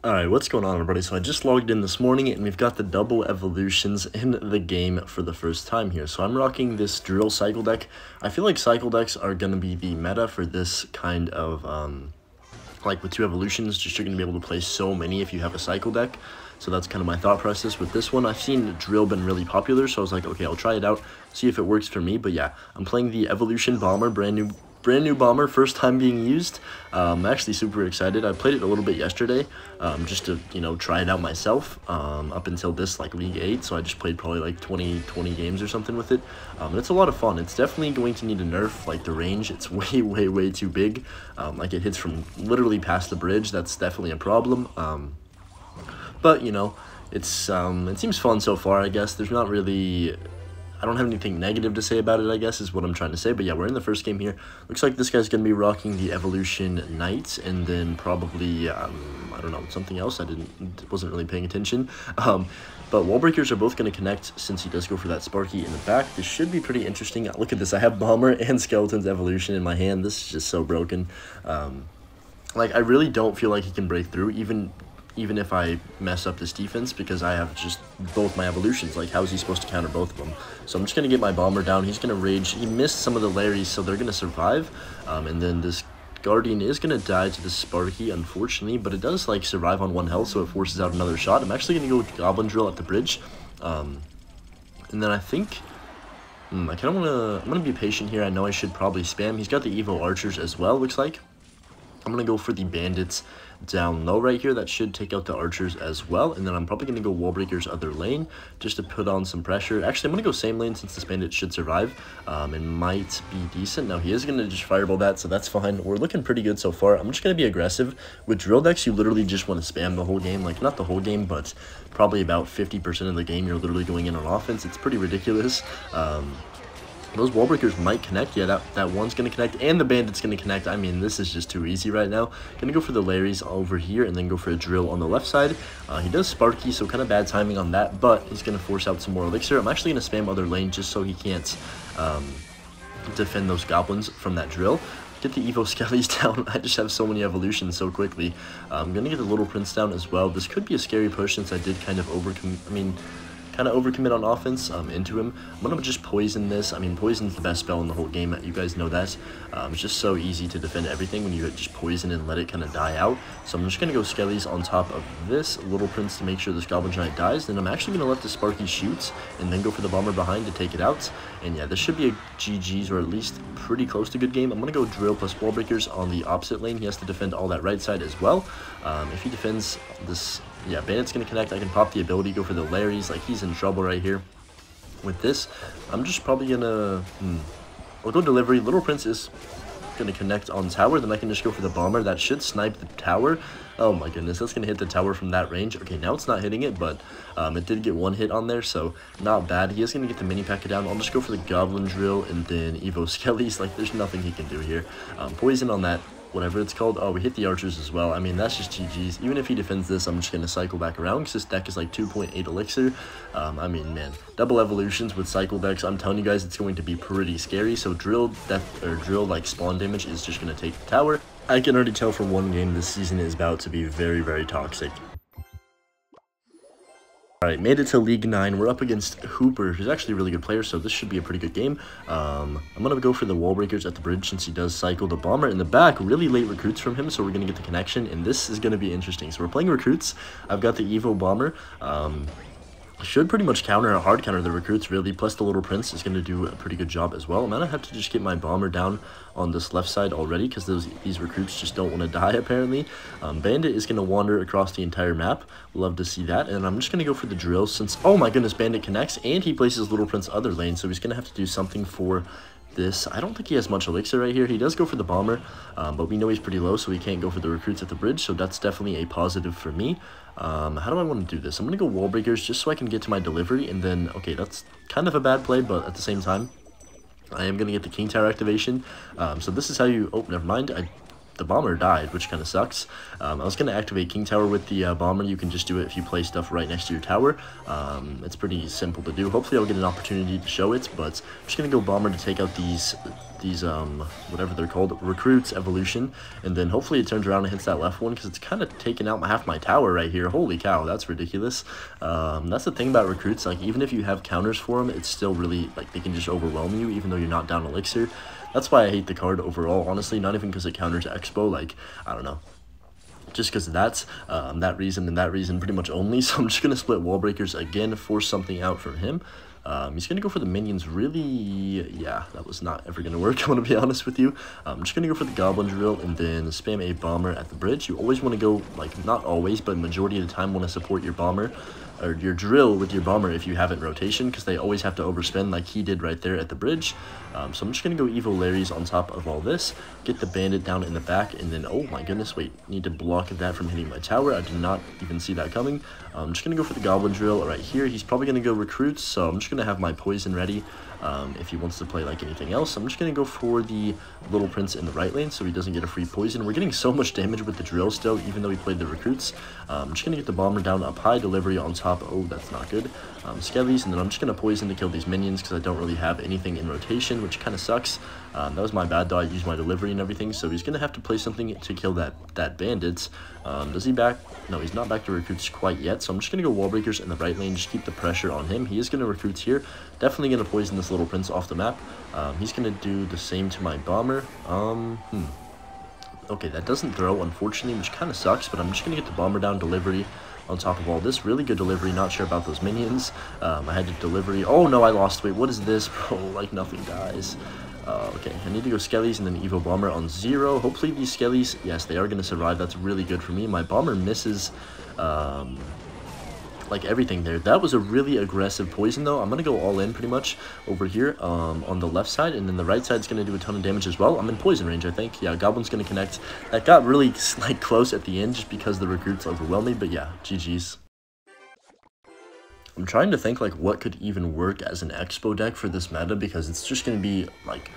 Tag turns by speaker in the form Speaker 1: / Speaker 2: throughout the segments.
Speaker 1: Alright, what's going on everybody? So I just logged in this morning and we've got the double evolutions in the game for the first time here. So I'm rocking this drill cycle deck. I feel like cycle decks are going to be the meta for this kind of, like with two evolutions, just you're going to be able to play so many if you have a cycle deck. So that's kind of my thought process with this one. I've seen drill been really popular, so I was like, okay, I'll try it out, see if it works for me. But yeah, I'm playing the evolution bomber, brand new bomber, first time being used. I'm actually super excited. I played it a little bit yesterday, just to, try it out myself, up until this, like, League 8, so I just played probably, like, 20 games or something with it, and it's a lot of fun. It's definitely going to need a nerf, like, the range, it's way too big, like, it hits from literally past the bridge. That's definitely a problem, but, it's, it seems fun so far, I guess. There's not really... I don't have anything negative to say about it, I guess, is what I'm trying to say. But yeah, we're in the first game here. Looks like this guy's going to be rocking the Evolution Knight, and then probably, I don't know, something else. Wasn't really paying attention. But wall breakers are both going to connect since he does go for that Sparky in the back. This should be pretty interesting. Look at this. I have Bomber and Skeleton's Evolution in my hand. This is just so broken. Like, I really don't feel like he can break through, even if I mess up this defense, because I have just both my evolutions. Like, how is he supposed to counter both of them? So I'm just going to get my bomber down. He's going to rage. He missed some of the Larrys, so they're going to survive. And then this Guardian is going to die to the Sparky, unfortunately, but it does, like, survive on 1 health, so it forces out another shot. I'm actually going to go with Goblin Drill at the bridge. And then I think... I kind of want to... I'm going to be patient here. I know I should probably spam. He's got the Evo Archers as well, looks like. I'm going to go for the Bandits down low right here. That should take out the Archers as well. And then I'm probably going to go Wall Breakers other lane just to put on some pressure. Actually, I'm going to go same lane since this Bandit should survive and might be decent. Now, he is going to just Fireball that, so that's fine. We're looking pretty good so far. I'm just going to be aggressive. With drill decks, you literally just want to spam the whole game. Like, not the whole game, but probably about 50% of the game you're literally going in on offense. It's pretty ridiculous. Those wall breakers might connect. Yeah, that one's going to connect, and the bandit's going to connect. I mean, this is just too easy right now. Going to go for the Larrys over here, and then go for a drill on the left side. He does Sparky, so kind of bad timing on that, but he's going to force out some more elixir. I'm actually going to spam other lane just so he can't defend those goblins from that drill. Get the Evo Skellies down. I just have so many evolutions so quickly. I'm going to get the Little Prince down as well. This could be a scary push since I did kind of overcommit on offense into him. I'm going to just poison this. I mean, poison's the best spell in the whole game. You guys know that. It's just so easy to defend everything when you just poison and let it kind of die out. So I'm just going to go Skellies on top of this Little Prince to make sure this Goblin Giant dies. Then I'm actually going to let the Sparky shoot and then go for the Bomber behind to take it out. And yeah, this should be a GG's, or at least pretty close to good game. I'm going to go Drill plus Wall Breakers on the opposite lane. He has to defend all that right side as well. If he defends this... Yeah, Bandit's going to connect. I can pop the ability, go for the Larrys. Like, he's in trouble right here. With this, I'm just probably going to... I'll go Delivery. Little Prince is going to connect on tower. Then I can just go for the Bomber. That should snipe the tower. Oh my goodness, that's going to hit the tower from that range. Okay, now it's not hitting it, but it did get one hit on there, so not bad. He is going to get the mini P.E.K.K.A down. I'll just go for the Goblin Drill and then Evo Skellies. Like, there's nothing he can do here. Poison on that. Whatever it's called. Oh, we hit the Archers as well. I mean, that's just GG's. Even if he defends this, I'm just going to cycle back around because this deck is like 2.8 elixir. I mean, man, double evolutions with cycle decks, I'm telling you guys, it's going to be pretty scary. So drill death, or drill like spawn damage is just going to take the tower. I can already tell from one game this season is about to be very toxic. Alright, made it to League 9. We're up against Hooper, who's actually a really good player, so this should be a pretty good game. I'm going to go for the Wall Breakers at the bridge since he does cycle the Bomber in the back. Really late recruits from him, so we're going to get the connection, and this is going to be interesting. So we're playing recruits. I've got the Evo Bomber. Should pretty much hard counter the recruits, really, plus the Little Prince is going to do a pretty good job as well. I'm going to have to just get my Bomber down on this left side already because these recruits just don't want to die, apparently. Bandit is going to wander across the entire map. Love to see that. And I'm just going to go for the drill since, oh my goodness, Bandit connects, and he places Little Prince other lane, so he's going to have to do something for this. I don't think he has much elixir right here. He does go for the Bomber, but we know he's pretty low, so he can't go for the recruits at the bridge, so that's definitely a positive for me. How do I want to do this? I'm going to go Wall Breakers just so I can get to my delivery, and then, okay, that's kind of a bad play, but at the same time, I am going to get the King Tower activation. So this is how you... Oh, never mind. I the bomber died, which kind of sucks. I was going to activate King Tower with the bomber. You can just do it if you play stuff right next to your tower. It's pretty simple to do. Hopefully I'll get an opportunity to show it, but I'm just going to go bomber to take out these whatever they're called, recruits, evolution, and then hopefully it turns around and hits that left one, because it's kind of taking out half my tower right here. Holy cow, that's ridiculous. That's the thing about recruits, like, even if you have counters for them, it's still really, like, they can just overwhelm you, even though you're not down elixir. That's why I hate the card overall, honestly, not even because it counters Expo, like, I don't know. Just because of that reason and that reason pretty much only. So I'm just going to split wall breakers again, force something out from him. He's going to go for the minions. Really, yeah, that was not ever going to work, I'm going to be honest with you. I'm just going to go for the goblin drill and then spam a bomber at the bridge. You always want to go, like, not always, but majority of the time want to support your bomber or your drill with your bomber if you have it in rotation, because they always have to overspend like he did right there at the bridge. So I'm just going to go Evo Larry's on top of all this, get the bandit down in the back, and then, oh my goodness, wait, need to block that from hitting my tower. I did not even see that coming. I'm just going to go for the goblin drill right here. He's probably going to go recruits, so I'm just going to have my poison ready. If he wants to play like anything else, I'm just going to go for the little prince in the right lane so he doesn't get a free poison. We're getting so much damage with the drill still, even though we played the recruits. I'm just going to get the bomber down up high, delivery on top. Oh, that's not good. Skellies, and then I'm just going to poison to kill these minions because I don't really have anything in rotation, which kind of sucks. That was my bad though, I used my delivery and everything, so he's going to have to play something to kill that bandit. Does he back? No, he's not back to recruits quite yet, so I'm just going to go wall breakers in the right lane, just keep the pressure on him. He is going to recruits here, definitely going to poison this little prince off the map. He's going to do the same to my bomber. Okay, that doesn't throw, unfortunately, which kind of sucks, but I'm just going to get the bomber down, delivery on top of all this. Really good delivery, not sure about those minions. I had to delivery. Oh no, I lost. Wait, what is this, bro? Like, nothing dies. Okay, I need to go Skellies and then Evo Bomber on 0. Hopefully these Skellies, yes, they are going to survive. That's really good for me. My bomber misses, like, everything there. That was a really aggressive poison, though. I'm going to go all in pretty much over here on the left side, and then the right side's going to do a ton of damage as well. I'm in poison range, I think. Yeah, Goblin's going to connect. That got really, like, close at the end just because the recruits overwhelmed me, but yeah, GG's. I'm trying to think, like, what could even work as an Expo deck for this meta, because it's just going to be, like,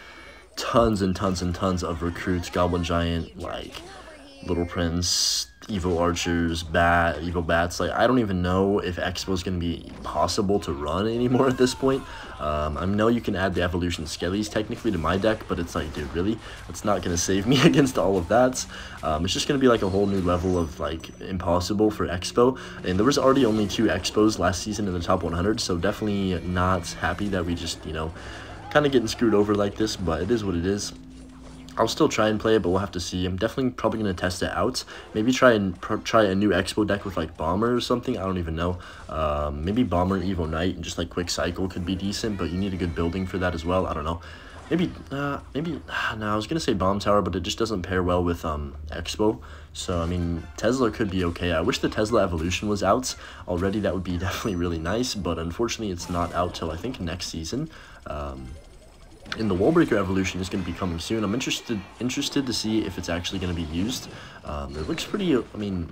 Speaker 1: tons and tons and tons of recruits, Goblin Giant, like, Little Prince, Evo Archers, Evo Bats. Like, I don't even know if Expo is going to be possible to run anymore at this point. I know you can add the Evolution Skellies technically to my deck, but it's like, dude, really? It's not going to save me against all of that. It's just going to be like a whole new level of, like, impossible for Expo. And there was already only 2 Expos last season in the top 100, so definitely not happy that we just, you know, kind of getting screwed over like this, but it is what it is. I'll still try and play it, but we'll have to see. I'm definitely probably going to test it out. Maybe try a new Expo deck with, like, Bomber or something. I don't even know. Maybe Bomber, Evo Knight, and just, like, Quick Cycle could be decent, but you need a good building for that as well. I don't know. Maybe, no, I was going to say Bomb Tower, but it just doesn't pair well with Expo. So, I mean, Tesla could be okay. I wish the Tesla Evolution was out already. That would be definitely really nice, but unfortunately it's not out till, I think, next season. And the Wallbreaker Evolution is going to be coming soon. I'm interested to see if it's actually going to be used. It looks pretty, I mean,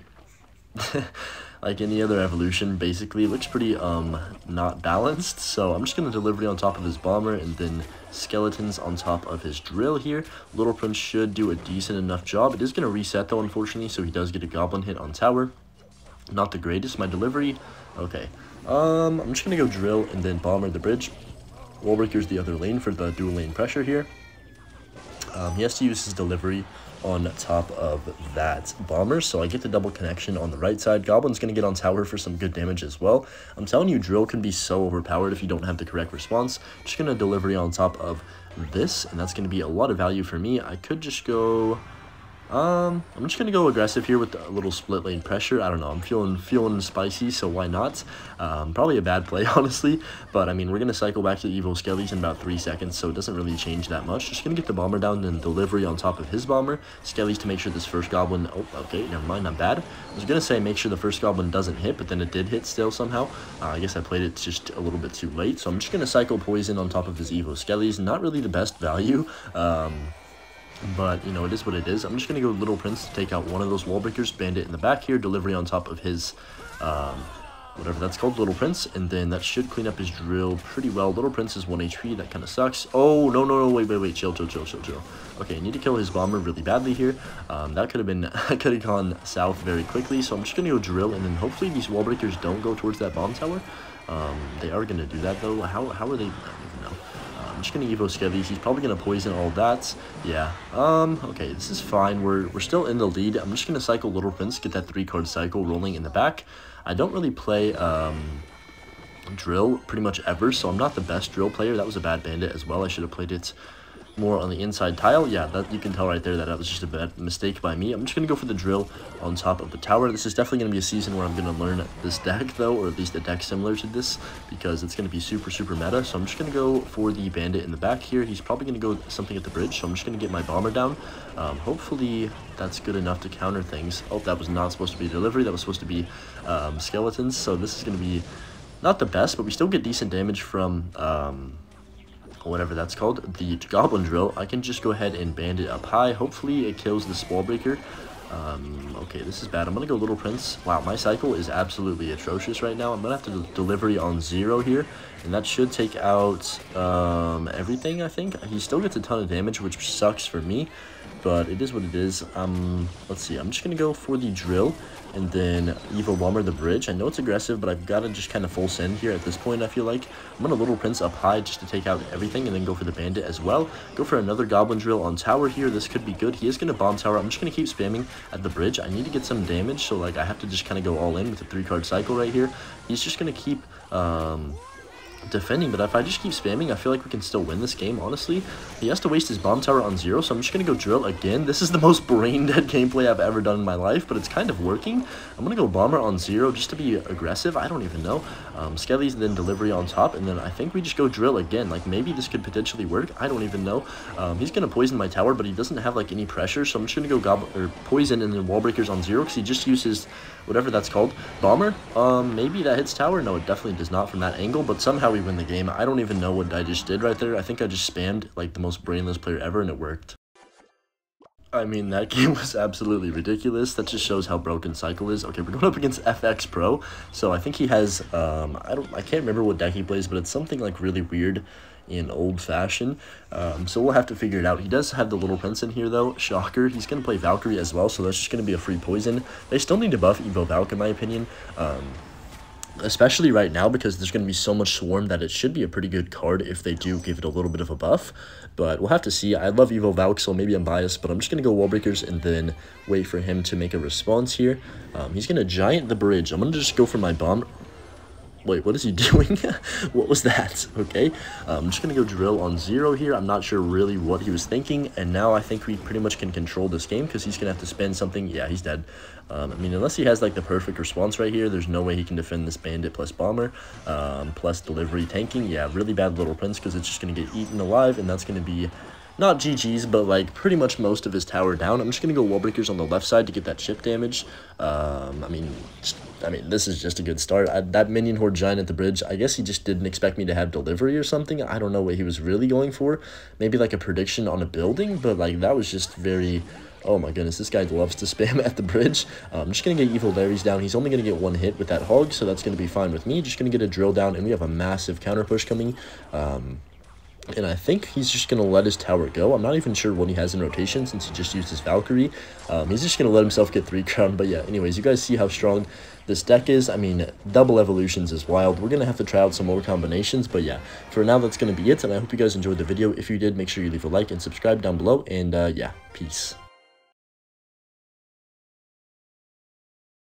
Speaker 1: like any other evolution, basically, it looks pretty not balanced. So I'm just going to delivery on top of his bomber and then skeletons on top of his drill here. Little Prince should do a decent enough job. It is going to reset though, unfortunately, so he does get a goblin hit on tower. Not the greatest. My delivery, okay. I'm just going to go drill and then bomber the bridge. Wallbreaker's the other lane for the dual lane pressure here. He has to use his delivery on top of that bomber, so I get the double connection on the right side. Goblin's going to get on tower for some good damage as well. I'm telling you, drill can be so overpowered if you don't have the correct response. Just going to delivery on top of this, and that's going to be a lot of value for me. I could just go... I'm just gonna go aggressive here with a little split lane pressure. I don't know, I'm feeling spicy, so why not? Probably a bad play, honestly, but I mean, we're gonna cycle back to Evo Skellies in about 3 seconds, so it doesn't really change that much. Just gonna get the bomber down and delivery on top of his bomber. Skellies to make sure this first goblin, oh, okay, never mind, not bad. I was gonna say make sure the first goblin doesn't hit, but then it did hit still somehow. I guess I played it just a little bit too late, so I'm just gonna cycle poison on top of his Evo Skellies. Not really the best value, but, you know, it is what it is. I'm just going to go Little Prince to take out one of those wall breakers. Bandit in the back here. Delivery on top of his whatever that's called, Little Prince, and then that should clean up his drill pretty well. Little Prince is 1 HP, that kind of sucks. Oh, no, wait, chill. Okay, I need to kill his bomber really badly here. That could have gone south very quickly, so I'm just gonna go drill, and then hopefully these wall breakers don't go towards that bomb tower. They are gonna do that though. How are they? I don't even know. I'm just gonna Evo Skellies. He's probably gonna poison all that. Yeah. Okay, this is fine. We're still in the lead. I'm just gonna cycle Little Prince, get that 3-card cycle rolling in the back. I don't really play drill pretty much ever, so I'm not the best drill player. That was a bad bandit as well. I should have played it more on the inside tile. Yeah, that you can tell right there that was just a bad mistake by me. I'm just gonna go for the drill on top of the tower. This is definitely gonna be a season where I'm gonna learn this deck though, or at least a deck similar to this, because it's gonna be super meta. So I'm just gonna go for the bandit in the back here. He's probably gonna go something at the bridge, so I'm just gonna get my bomber down. Hopefully that's good enough to counter things. Oh, that was not supposed to be delivery. That was supposed to be skeletons. So this is gonna be not the best, but we still get decent damage from whatever that's called, the goblin drill. I can just go ahead and bandit up high. Hopefully it kills the wall breaker. Okay, this is bad. I'm gonna go Little Prince. Wow, my cycle is absolutely atrocious right now. I'm gonna have to do delivery on 0 here, and that should take out everything. I think he still gets a ton of damage, which sucks for me, but it is what it is. Let's see, I'm just gonna go for the drill and then Evo Bomber the bridge. I know it's aggressive, but I've got to just kind of full send here at this point, I feel like. I'm going to Little Prince up high just to take out everything, and then go for the bandit as well. Go for another goblin drill on tower here. This could be good. He is going to bomb tower. I'm just going to keep spamming at the bridge. I need to get some damage, so like I have to just kind of go all in with the 3-card cycle right here. He's just going to keep defending, but if I just keep spamming, I feel like we can still win this game, honestly. He has to waste his bomb tower on 0, so I'm just gonna go drill again. This is the most brain dead gameplay I've ever done in my life, but it's kind of working. I'm gonna go bomber on 0 just to be aggressive. I don't even know. Skellies, then delivery on top, and then I think we just go drill again. Like maybe this could potentially work. I don't even know. He's gonna poison my tower, but he doesn't have like any pressure, so I'm just gonna go poison and then wall breakers on 0, because he just uses whatever that's called, bomber. Maybe that hits tower. No, it definitely does not from that angle, but somehow we win the game. I don't even know what I just did right there. I think I just spammed like the most brainless player ever, and it worked. I mean, that game was absolutely ridiculous. That just shows how broken Cycle is. Okay, we're going up against FX Pro. So I think he has, I can't remember what deck he plays, but it's something like really weird in old fashion. So we'll have to figure it out. He does have the Little Prince in here though. Shocker. He's going to play Valkyrie as well, so that's just going to be a free poison. They still need to buff Evo Valk in my opinion. Especially right now, because there's going to be so much Swarm that it should be a pretty good card if they do give it a little bit of a buff. But we'll have to see. I love Evo Valk, so maybe I'm biased, but I'm just going to go Wall Breakers and then wait for him to make a response here. He's going to Giant the bridge. I'm going to just go for my bomb. Wait, what is he doing? What was that? Okay, I'm just going to go drill on 0 here. I'm not sure really what he was thinking, and now I think we pretty much can control this game because he's going to have to spend something. Yeah, he's dead. I mean, unless he has like the perfect response right here, there's no way he can defend this bandit plus bomber, plus delivery tanking. Yeah, really bad Little Prince because it's just going to get eaten alive, and that's going to be not GG's, but like pretty much most of his tower down. I'm just going to go Wall Breakers on the left side to get that chip damage. I mean, this is just a good start. That minion horde giant at the bridge, I guess he just didn't expect me to have delivery or something. I don't know what he was really going for. Maybe like a prediction on a building, but like that was just very... Oh my goodness, this guy loves to spam at the bridge. I'm just going to get Evil Larry's down. He's only going to get 1 hit with that hog, so that's going to be fine with me. Just going to get a drill down, and we have a massive counter push coming. And I think he's just going to let his tower go. I'm not even sure what he has in rotation since he just used his Valkyrie. He's just going to let himself get 3 crown. But yeah, anyways, you guys see how strong this deck is. I mean, double evolutions is wild. We're going to have to try out some more combinations. But yeah, for now, that's going to be it. And I hope you guys enjoyed the video. If you did, make sure you leave a like and subscribe down below. And yeah, peace.